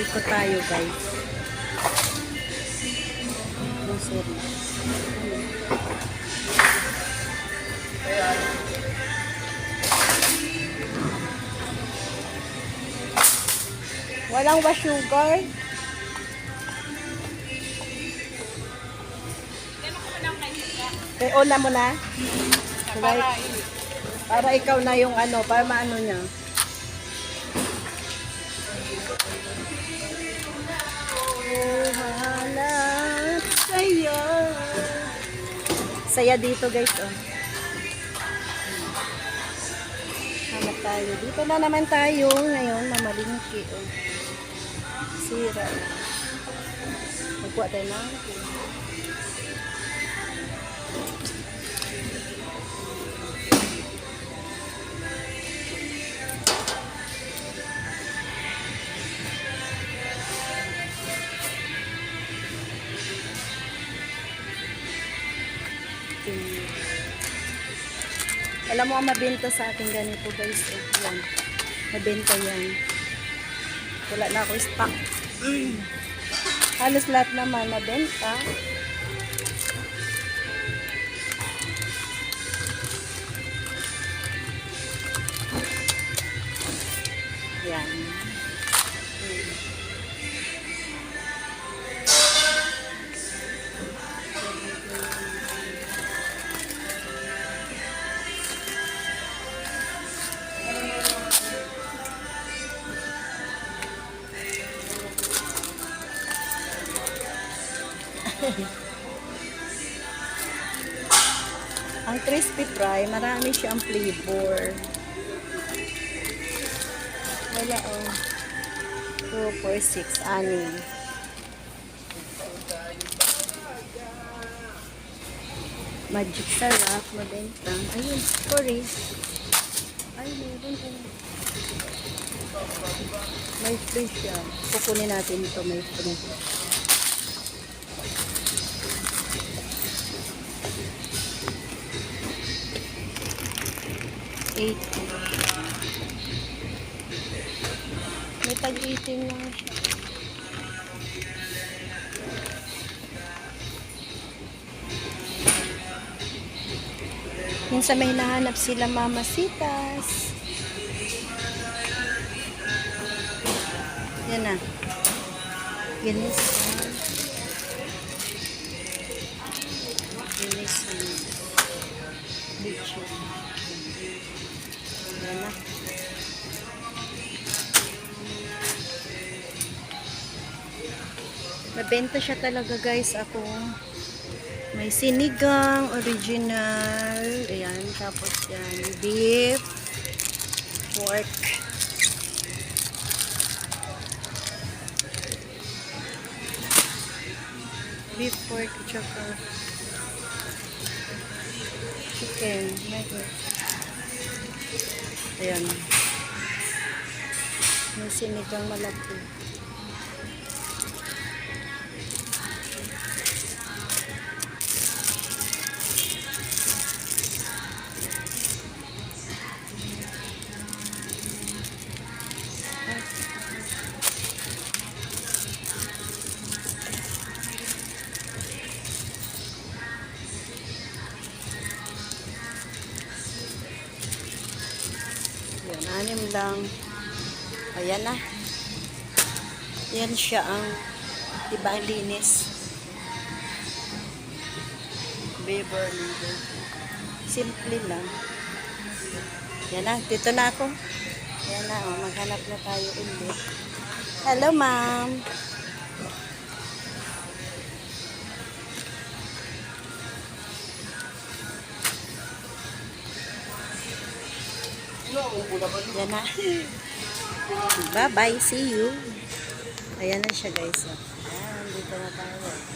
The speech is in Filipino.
Ikot tayo guys. Sorry. Walang ba sugar? Okay, una mo na. Para ikaw na yung ano, para maano niya. Hanap saya. Saya dito guys, oh. Hanap tayo. Dito na naman tayo ngayon, mamalingki, oh. Sira. Magkuha tayo na. Alam mo ang mabenta sa akin ganito guys, eh, yan. Mabenta yan. Wala na ako stock. Halos lahat naman mabenta. Yan. Ang crispy fry, marami siyang flavor. Wala, oh. 2, 4, 6, 6. Magic sarap, mabenta. Ayun, sorry. Ay, meron ko. May free siya. Kukunin natin ito, may free. May tag-18 lang siya. Minsan may nahanap sila mamasitas. Yan na. Ginisan. Ginisan. Bicho. Yan na. Nabenta siya talaga guys ako. May sinigang, original. Ayan, tapos yan. Beef. Pork. Beef, pork, tsaka chicken. Ayan. May sinigang malaki. Yan, 6 lang. Ayan na. Yan siya ang diba linis. Beverly. Simple lang. Yan na. Dito na ako. Yan na. Oh, maghanap na tayo ulit. Hello, ma'am. Yan na. Bye-bye. See you. Ayan na siya guys. Ayan, dito na tayo.